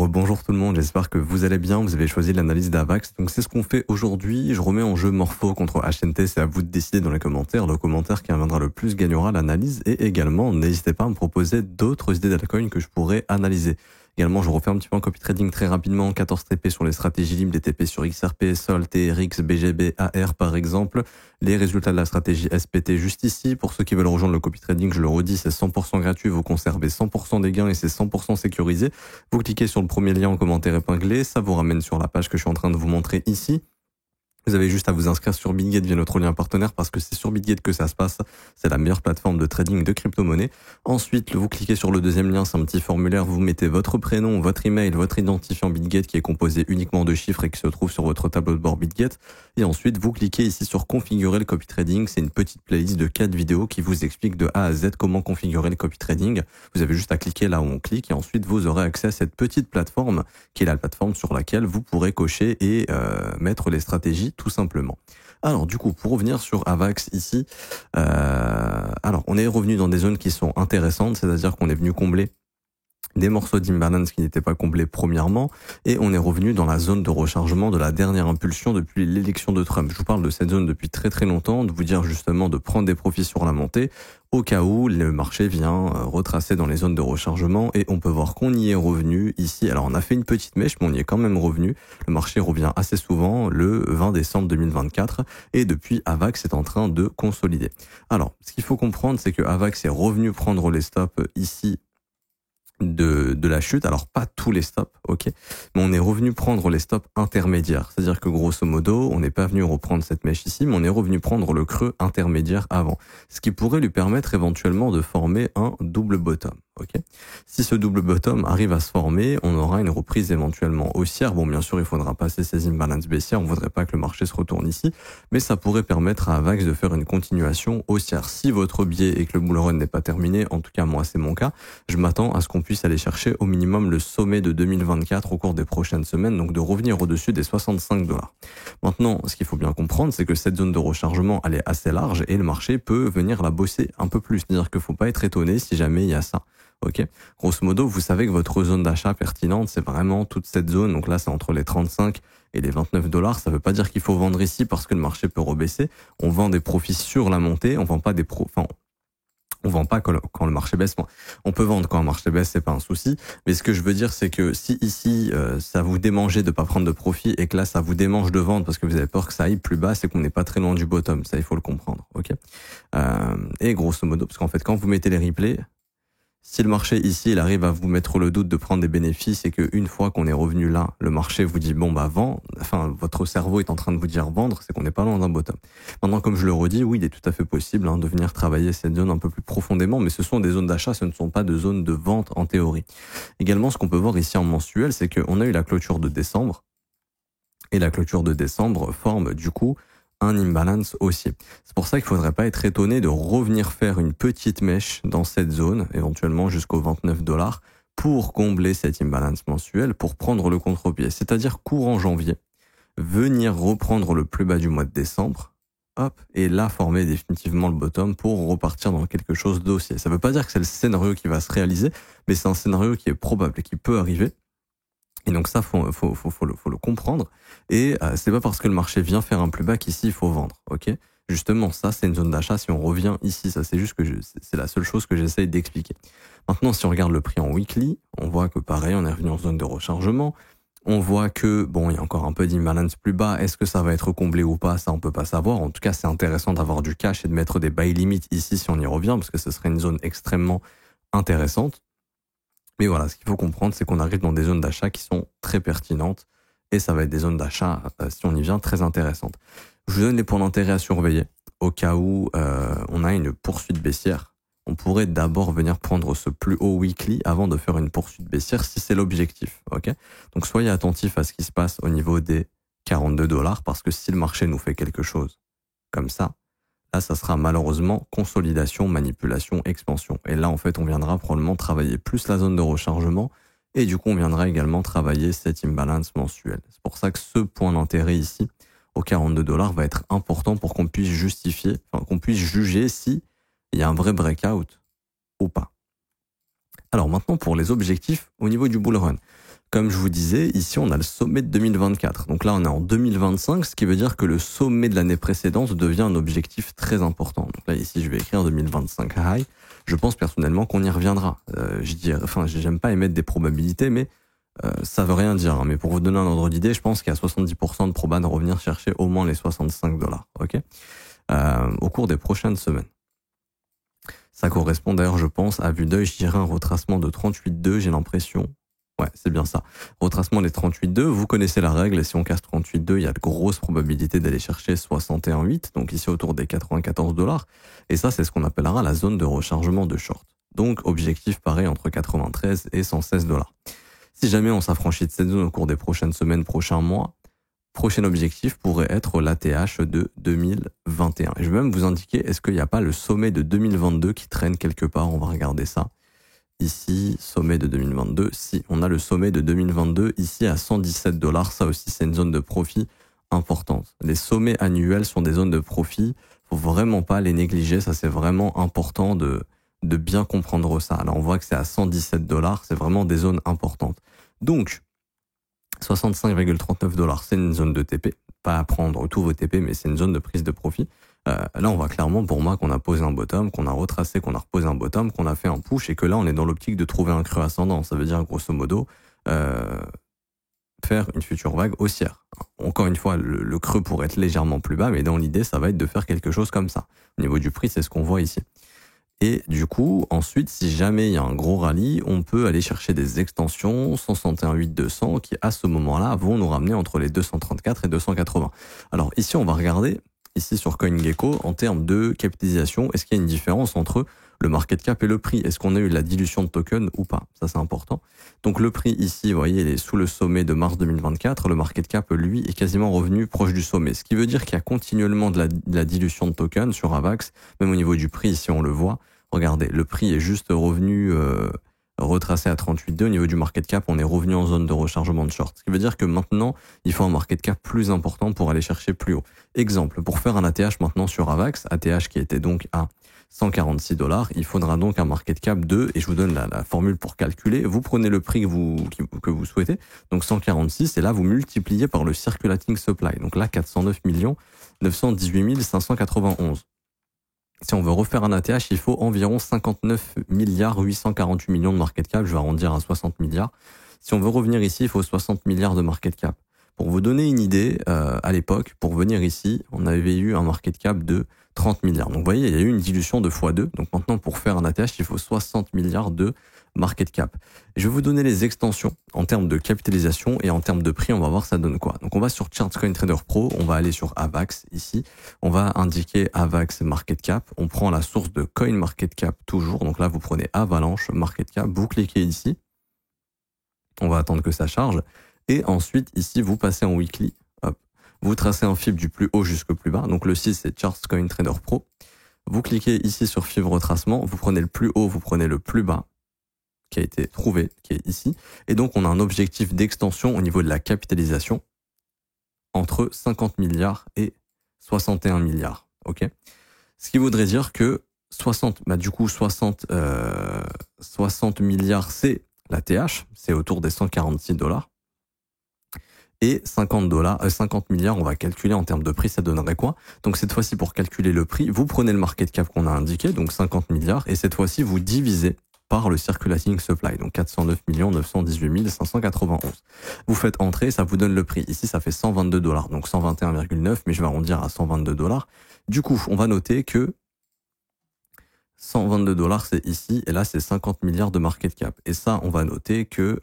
Bonjour tout le monde, j'espère que vous allez bien, vous avez choisi l'analyse d'Avax. Donc c'est ce qu'on fait aujourd'hui, je remets en jeu Morpho contre HNT, c'est à vous de décider dans les commentaires. Le commentaire qui reviendra le plus gagnera l'analyse et également n'hésitez pas à me proposer d'autres idées d'altcoin que je pourrais analyser. Également, je refais un petit peu en copy trading très rapidement, 14 TP sur les stratégies libres, des TP sur XRP, SOL, TRX, BGB, AR par exemple. Les résultats de la stratégie SPT juste ici. Pour ceux qui veulent rejoindre le copy trading, je le redis, c'est 100% gratuit, vous conservez 100% des gains et c'est 100% sécurisé. Vous cliquez sur le premier lien en commentaire épinglé, ça vous ramène sur la page que je suis en train de vous montrer ici. Vous avez juste à vous inscrire sur BitGate via notre lien partenaire parce que c'est sur BitGate que ça se passe. C'est la meilleure plateforme de trading de crypto-monnaie. Ensuite, vous cliquez sur le deuxième lien, c'est un petit formulaire. Vous mettez votre prénom, votre email, votre identifiant BitGate qui est composé uniquement de chiffres et qui se trouve sur votre tableau de bord BitGate. Et ensuite, vous cliquez ici sur configurer le copy trading. C'est une petite playlist de 4 vidéos qui vous explique de A à Z comment configurer le copy trading. Vous avez juste à cliquer là où on clique et ensuite vous aurez accès à cette petite plateforme qui est la plateforme sur laquelle vous pourrez cocher et mettre les stratégies tout simplement. Alors du coup, pour revenir sur Avax ici, alors on est revenu dans des zones qui sont intéressantes, c'est-à-dire qu'on est venu combler des morceaux d'imbalance qui n'étaient pas comblés premièrement, et on est revenu dans la zone de rechargement de la dernière impulsion depuis l'élection de Trump. Je vous parle de cette zone depuis très très longtemps, de vous dire justement de prendre des profits sur la montée, au cas où le marché vient retracer dans les zones de rechargement, et on peut voir qu'on y est revenu ici. Alors on a fait une petite mèche, mais on y est quand même revenu. Le marché revient assez souvent le 20 décembre 2024, et depuis Avax est en train de consolider. Alors, ce qu'il faut comprendre, c'est que Avax est revenu prendre les stops ici de la chute, alors pas tous les stops, ok, mais on est revenu prendre les stops intermédiaires, c'est-à-dire que grosso modo, on n'est pas venu reprendre cette mèche ici, mais on est revenu prendre le creux intermédiaire avant, ce qui pourrait lui permettre éventuellement de former un double bottom, ok. Si ce double bottom arrive à se former, on aura une reprise éventuellement haussière. Bon, bien sûr, il faudra passer ces imbalances baissières, on voudrait pas que le marché se retourne ici, mais ça pourrait permettre à Avax de faire une continuation haussière. Si votre biais et que le bull run n'est pas terminé, en tout cas moi c'est mon cas, je m'attends à ce qu'on puisse aller chercher au minimum le sommet de 2024 au cours des prochaines semaines, donc de revenir au-dessus des 65 $. Maintenant, ce qu'il faut bien comprendre, c'est que cette zone de rechargement, elle est assez large et le marché peut venir la bosser un peu plus. C'est-à-dire qu'il faut pas être étonné si jamais il y a ça. Ok. Grosso modo, vous savez que votre zone d'achat pertinente, c'est vraiment toute cette zone. Donc là, c'est entre les 35 et les 29 $. Ça veut pas dire qu'il faut vendre ici parce que le marché peut rebaisser. On vend des profits sur la montée. On vend pas on vend pas quand le marché baisse. On peut vendre quand le marché baisse, c'est pas un souci. Mais ce que je veux dire, c'est que si ici, ça vous démangeait de pas prendre de profit et que là, ça vous démange de vendre parce que vous avez peur que ça aille plus bas, c'est qu'on n'est pas très loin du bottom. Ça, il faut le comprendre. Ok. Et grosso modo, parce qu'en fait, quand vous mettez les replays, si le marché ici, il arrive à vous mettre le doute de prendre des bénéfices et qu'une fois qu'on est revenu là, le marché vous dit bon bah vend, enfin votre cerveau est en train de vous dire vendre, c'est qu'on n'est pas loin d'un bottom. Maintenant, comme je le redis, oui, il est tout à fait possible de venir travailler cette zone un peu plus profondément, mais ce sont des zones d'achat, ce ne sont pas de zones de vente en théorie. Également, ce qu'on peut voir ici en mensuel, c'est qu'on a eu la clôture de décembre, et la clôture de décembre forme du coup un imbalance haussier. C'est pour ça qu'il faudrait pas être étonné de revenir faire une petite mèche dans cette zone, éventuellement jusqu'aux 29 $, pour combler cet imbalance mensuel, pour prendre le contre-pied. C'est-à-dire courant janvier, venir reprendre le plus bas du mois de décembre, hop, et là former définitivement le bottom pour repartir dans quelque chose d'haussier. Ça veut pas dire que c'est le scénario qui va se réaliser, mais c'est un scénario qui est probable et qui peut arriver. Et donc ça, faut le comprendre. Et c'est pas parce que le marché vient faire un plus bas qu'ici il faut vendre, ok. Justement, ça c'est une zone d'achat. Si on revient ici, ça c'est juste que c'est la seule chose que j'essaye d'expliquer. Maintenant, si on regarde le prix en weekly, on voit que pareil, on est revenu en zone de rechargement. On voit que bon, il y a encore un peu d'imbalance plus bas. Est-ce que ça va être comblé ou pas? Ça, on peut pas savoir. En tout cas, c'est intéressant d'avoir du cash et de mettre des buy limits ici si on y revient, parce que ce serait une zone extrêmement intéressante. Mais voilà, ce qu'il faut comprendre, c'est qu'on arrive dans des zones d'achat qui sont très pertinentes et ça va être des zones d'achat, si on y vient, très intéressantes. Je vous donne les points d'intérêt à surveiller au cas où on a une poursuite baissière. On pourrait d'abord venir prendre ce plus haut weekly avant de faire une poursuite baissière si c'est l'objectif. Ok. Donc soyez attentifs à ce qui se passe au niveau des 42 $ parce que si le marché nous fait quelque chose comme ça, là, ça sera malheureusement consolidation, manipulation, expansion. Et là, en fait, on viendra probablement travailler plus la zone de rechargement et du coup, on viendra également travailler cet imbalance mensuel. C'est pour ça que ce point d'intérêt ici, aux 42 $ va être important pour qu'on puisse justifier, enfin, qu'on puisse juger si il y a un vrai breakout ou pas. Alors maintenant, pour les objectifs au niveau du bull run. Comme je vous disais, ici on a le sommet de 2024. Donc là on est en 2025, ce qui veut dire que le sommet de l'année précédente devient un objectif très important. Donc là ici je vais écrire 2025 high. Je pense personnellement qu'on y reviendra. J'aime pas émettre des probabilités, mais ça veut rien dire. Hein. Mais pour vous donner un ordre d'idée, je pense qu'il y a 70% de proba de revenir chercher au moins les $65. Ok, au cours des prochaines semaines. Ça correspond d'ailleurs, je pense, à vue d'œil, je dirais un retracement de 38,2, j'ai l'impression. Ouais, c'est bien ça. Retracement des 38,2, vous connaissez la règle, et si on casse 38,2, il y a de grosses probabilités d'aller chercher 61,8, donc ici autour des $94. Et ça, c'est ce qu'on appellera la zone de rechargement de short. Donc, objectif pareil entre 93 et $116. Si jamais on s'affranchit de cette zone au cours des prochaines semaines, prochains mois, prochain objectif pourrait être l'ATH de 2021. Et je vais même vous indiquer, est-ce qu'il n'y a pas le sommet de 2022 qui traîne quelque part? On va regarder ça. Ici, sommet de 2022. Si, on a le sommet de 2022 ici à $117. Ça aussi, c'est une zone de profit importante. Les sommets annuels sont des zones de profit. Faut vraiment pas les négliger. Ça, c'est vraiment important de bien comprendre ça. Alors, on voit que c'est à $117. C'est vraiment des zones importantes. Donc, 65,39$, c'est une zone de TP. Pas à prendre tous vos TP, mais c'est une zone de prise de profit. Là, on voit clairement pour moi qu'on a posé un bottom, qu'on a retracé, qu'on a reposé un bottom, qu'on a fait un push et que là, on est dans l'optique de trouver un creux ascendant. Ça veut dire, grosso modo, faire une future vague haussière. Encore une fois, le creux pourrait être légèrement plus bas, mais dans l'idée, ça va être de faire quelque chose comme ça. Au niveau du prix, c'est ce qu'on voit ici. Et du coup, ensuite, si jamais il y a un gros rallye, on peut aller chercher des extensions 161,8-200 qui, à ce moment-là, vont nous ramener entre les 234 et 280. Alors ici, on va regarder, ici sur CoinGecko, en termes de capitalisation, est-ce qu'il y a une différence entre le market cap et le prix? Est-ce qu'on a eu la dilution de tokens ou pas? Ça, c'est important. Donc le prix ici, vous voyez, il est sous le sommet de mars 2024. Le market cap, lui, est quasiment revenu proche du sommet. Ce qui veut dire qu'il y a continuellement de la dilution de tokens sur AVAX, même au niveau du prix, ici on le voit. Regardez, le prix est juste revenu retracé à 38,2. Au niveau du market cap, on est revenu en zone de rechargement de short. Ce qui veut dire que maintenant, il faut un market cap plus important pour aller chercher plus haut. Exemple, pour faire un ATH maintenant sur AVAX, ATH qui était donc à $146, il faudra donc un market cap de, et je vous donne la formule pour calculer, vous prenez le prix que vous souhaitez, donc 146, et là vous multipliez par le circulating supply. Donc là, 409 918 591. Si on veut refaire un ATH, il faut environ 59 848 millions de market cap, je vais arrondir à 60 milliards. Si on veut revenir ici, il faut 60 milliards de market cap. Pour vous donner une idée, à l'époque, pour venir ici, on avait eu un market cap de 30 milliards. Donc vous voyez, il y a eu une dilution de x2. Donc maintenant, pour faire un ATH, il faut 60 milliards de market cap. Je vais vous donner les extensions en termes de capitalisation et en termes de prix, on va voir ça donne quoi. Donc on va sur ChartCoinTrader Pro, on va aller sur AVAX ici, on va indiquer AVAX Market Cap, on prend la source de CoinMarketCap toujours, donc là vous prenez Avalanche Market Cap, vous cliquez ici, on va attendre que ça charge, et ensuite ici vous passez en weekly, hop, vous tracez un fib du plus haut jusqu'au plus bas, donc le 6 c'est ChartCoinTrader Pro, vous cliquez ici sur fib retracement, vous prenez le plus haut, vous prenez le plus bas, qui a été trouvé, qui est ici. Et donc, on a un objectif d'extension au niveau de la capitalisation entre 50 milliards et 61 milliards. OK? Ce qui voudrait dire que 60 milliards, c'est la TH, c'est autour des $146. Et 50 milliards, on va calculer en termes de prix, ça donnerait quoi? Donc, cette fois-ci, pour calculer le prix, vous prenez le market cap qu'on a indiqué, donc 50 milliards, et cette fois-ci, vous divisez par le circulating supply, donc 409 918 591. Vous faites entrer, ça vous donne le prix. Ici, ça fait $122, donc 121,9, mais je vais arrondir à $122. Du coup, on va noter que $122, c'est ici, et là, c'est 50 milliards de market cap. Et ça, on va noter que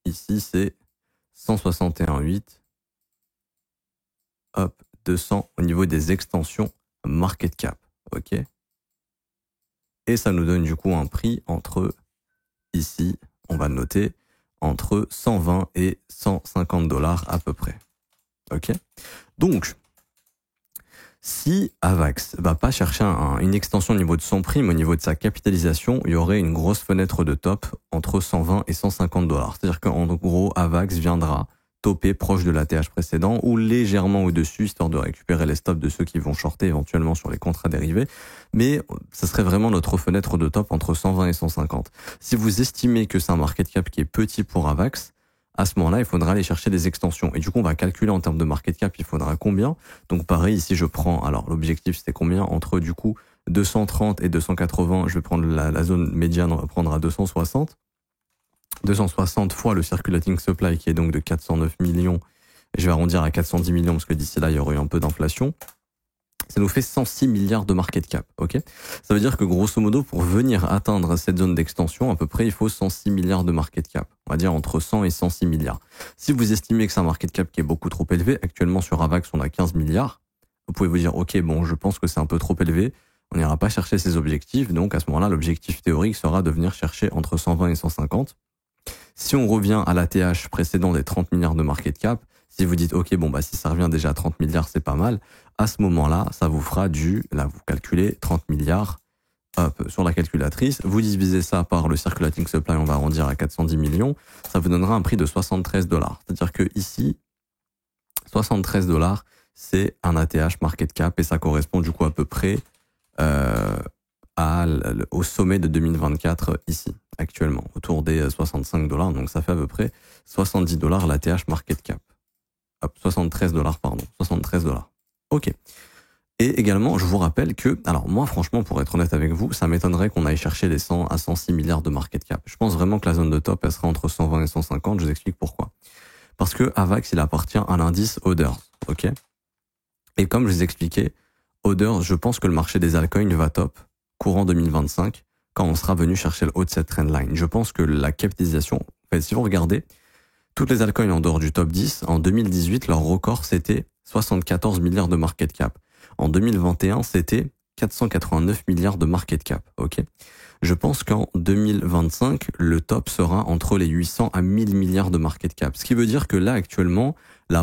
ici, c'est 161,8, hop, 200 au niveau des extensions market cap. OK? Et ça nous donne du coup un prix entre, ici, on va le noter, entre 120 et $150 à peu près. OK? Donc, si AVAX va pas chercher une extension au niveau de son prix, mais au niveau de sa capitalisation, il y aurait une grosse fenêtre de top entre 120 et $150. C'est-à-dire qu'en gros, AVAX viendra stopper proche de l'ATH précédent ou légèrement au-dessus, histoire de récupérer les stops de ceux qui vont shorter éventuellement sur les contrats dérivés. Mais ça serait vraiment notre fenêtre de top entre 120 et 150. Si vous estimez que c'est un market cap qui est petit pour Avax, à ce moment-là, il faudra aller chercher des extensions. Et du coup, on va calculer en termes de market cap, il faudra combien. Donc pareil, ici je prends, alors l'objectif c'était combien? Entre du coup 230 et 280, je vais prendre la zone médiane, on va prendre à 260. 260 fois le circulating supply qui est donc de 409 millions, et je vais arrondir à 410 millions parce que d'ici là il y aurait eu un peu d'inflation. Ça nous fait 106 milliards de market cap, ok? Ça veut dire que grosso modo, pour venir atteindre cette zone d'extension, à peu près, il faut 106 milliards de market cap. On va dire entre 100 et 106 milliards. Si vous estimez que c'est un market cap qui est beaucoup trop élevé, actuellement sur Avax, on a 15 milliards, vous pouvez vous dire, ok, bon, je pense que c'est un peu trop élevé, on n'ira pas chercher ces objectifs, donc à ce moment-là, l'objectif théorique sera de venir chercher entre 120 et 150. Si on revient à l'ATH précédent des 30 milliards de market cap, si vous dites, ok, bon, bah, si ça revient déjà à 30 milliards, c'est pas mal. À ce moment-là, ça vous fera là, vous calculez 30 milliards, hop, sur la calculatrice. Vous divisez ça par le circulating supply, on va arrondir à 410 millions. Ça vous donnera un prix de 73 $. C'est-à-dire que ici, 73 $, c'est un ATH market cap et ça correspond du coup à peu près, au sommet de 2024 ici, actuellement, autour des 65 $. Donc ça fait à peu près 70 $ l'ATH market cap. Hop, 73 $, pardon, 73 $. Ok. Et également, je vous rappelle que, alors moi franchement, pour être honnête avec vous, ça m'étonnerait qu'on aille chercher les 100 à 106 milliards de market cap. Je pense vraiment que la zone de top, elle sera entre 120 et 150, je vous explique pourquoi. Parce que Avax, il appartient à l'indice Others, ok? Et comme je vous expliquais, Others, je pense que le marché des altcoins va top courant 2025, quand on sera venu chercher le haut de cette trendline. Je pense que la capitalisation, en fait, si vous regardez, toutes les altcoins en dehors du top 10, en 2018, leur record, c'était 74 milliards de market cap. En 2021, c'était 489 milliards de market cap, ok? Je pense qu'en 2025, le top sera entre les 800 à 1000 milliards de market cap. Ce qui veut dire que là, actuellement, la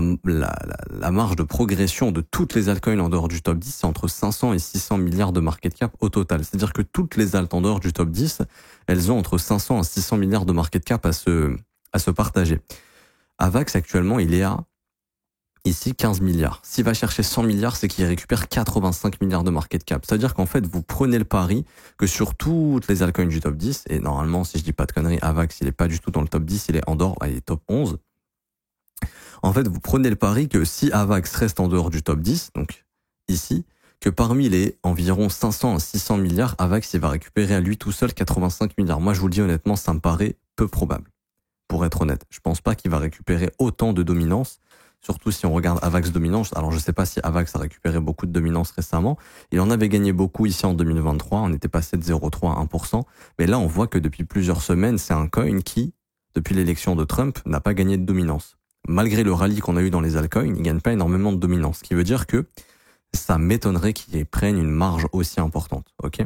marge de progression de toutes les altcoins en dehors du top 10, c'est entre 500 et 600 milliards de market cap au total. C'est-à-dire que toutes les alts en dehors du top 10, elles ont entre 500 à 600 milliards de market cap à se partager. Avax, actuellement, il est à, ici, 15 milliards. S'il va chercher 100 milliards, c'est qu'il récupère 85 milliards de market cap. C'est-à-dire qu'en fait, vous prenez le pari que sur toutes les altcoins du top 10, et normalement, si je dis pas de conneries, Avax, il est pas du tout dans le top 10, il est en dehors, il est top 11. En fait, vous prenez le pari que si Avax reste en dehors du top 10, donc ici, que parmi les environ 500 à 600 milliards, Avax, il va récupérer à lui tout seul 85 milliards. Moi, je vous le dis honnêtement, ça me paraît peu probable. Pour être honnête, je pense pas qu'il va récupérer autant de dominance, surtout si on regarde Avax dominance. Alors je sais pas si Avax a récupéré beaucoup de dominance récemment, il en avait gagné beaucoup ici en 2023, on était passé de 0,3 à 1%, mais là on voit que depuis plusieurs semaines, c'est un coin qui, depuis l'élection de Trump, n'a pas gagné de dominance. Malgré le rallye qu'on a eu dans les altcoins, il gagne pas énormément de dominance, ce qui veut dire que ça m'étonnerait qu'ils prennent une marge aussi importante, ok?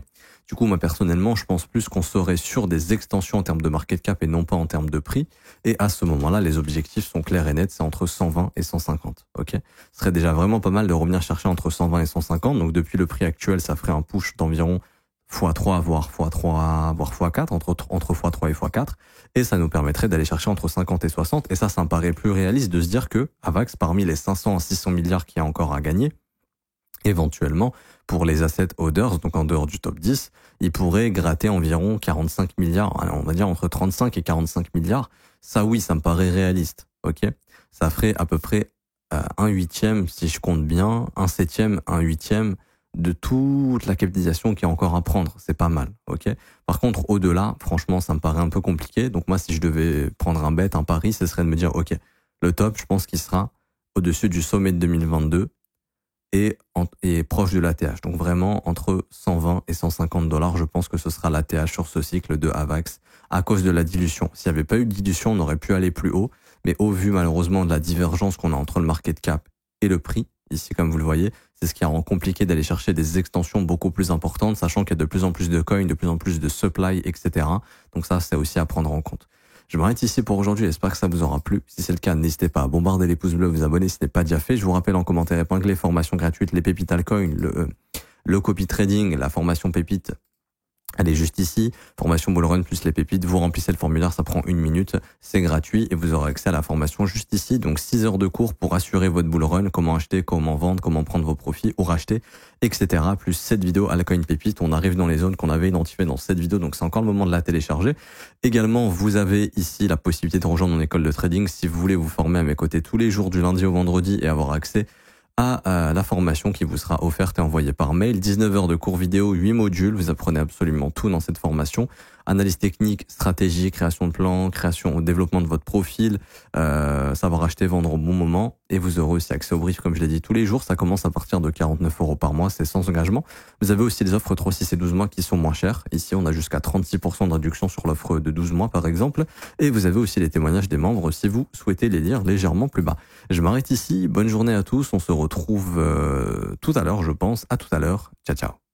Du coup, moi, personnellement, je pense plus qu'on serait sur des extensions en termes de market cap et non pas en termes de prix. Et à ce moment-là, les objectifs sont clairs et nets, c'est entre 120 et 150, ok? Ce serait déjà vraiment pas mal de revenir chercher entre 120 et 150. Donc, depuis le prix actuel, ça ferait un push d'environ x3, voire x3, voire x4, entre x3 et x4. Et ça nous permettrait d'aller chercher entre 50 et 60. Et ça me paraît plus réaliste de se dire que Avax, parmi les 500 à 600 milliards qu'il y a encore à gagner, éventuellement, pour les assets Others, donc en dehors du top 10, ils pourraient gratter environ 45 milliards, on va dire entre 35 et 45 milliards. Ça, oui, ça me paraît réaliste, ok? Ça ferait à peu près un huitième, si je compte bien, un septième, un huitième de toute la capitalisation qui est encore à prendre. C'est pas mal, ok? Par contre, au-delà, franchement, ça me paraît un peu compliqué. Donc moi, si je devais prendre un bet, un pari, ce serait de me dire, ok, le top, je pense qu'il sera au-dessus du sommet de 2022, et proche de l'ATH. Donc vraiment, entre 120 et 150 $, je pense que ce sera l'ATH sur ce cycle de Avax à cause de la dilution. S'il n'y avait pas eu de dilution, on aurait pu aller plus haut. Mais au vu malheureusement de la divergence qu'on a entre le market cap et le prix, ici comme vous le voyez, c'est ce qui rend compliqué d'aller chercher des extensions beaucoup plus importantes, sachant qu'il y a de plus en plus de coins, de plus en plus de supply, etc. Donc ça, c'est aussi à prendre en compte. Je m'arrête ici pour aujourd'hui, j'espère que ça vous aura plu. Si c'est le cas, n'hésitez pas à bombarder les pouces bleus, vous abonner si ce n'est pas déjà fait. Je vous rappelle en commentaire épinglé, formation gratuite, les pépites altcoin, le copy trading, la formation pépite Elle est juste ici, formation Bullrun plus les pépites, vous remplissez le formulaire, ça prend 1 minute, c'est gratuit et vous aurez accès à la formation juste ici. Donc 6 heures de cours pour assurer votre Bullrun, comment acheter, comment vendre, comment prendre vos profits ou racheter, etc. Plus 7 vidéos à la coin pépite, on arrive dans les zones qu'on avait identifiées dans cette vidéo, donc c'est encore le moment de la télécharger. Également, vous avez ici la possibilité de rejoindre mon école de trading si vous voulez vous former à mes côtés tous les jours du lundi au vendredi et avoir accès à la formation qui vous sera offerte et envoyée par mail. 19 heures de cours vidéo, 8 modules. Vous apprenez absolument tout dans cette formation. Analyse technique, stratégie, création de plans, création au développement de votre profil, savoir acheter, vendre au bon moment. Et vous aurez aussi accès au brief, comme je l'ai dit, tous les jours. Ça commence à partir de 49 € par mois. C'est sans engagement. Vous avez aussi les offres 3, 6 et 12 mois qui sont moins chères. Ici, on a jusqu'à 36% de réduction sur l'offre de 12 mois, par exemple. Et vous avez aussi les témoignages des membres si vous souhaitez les lire légèrement plus bas. Je m'arrête ici. Bonne journée à tous. On se retrouve tout à l'heure, je pense. À tout à l'heure. Ciao, ciao.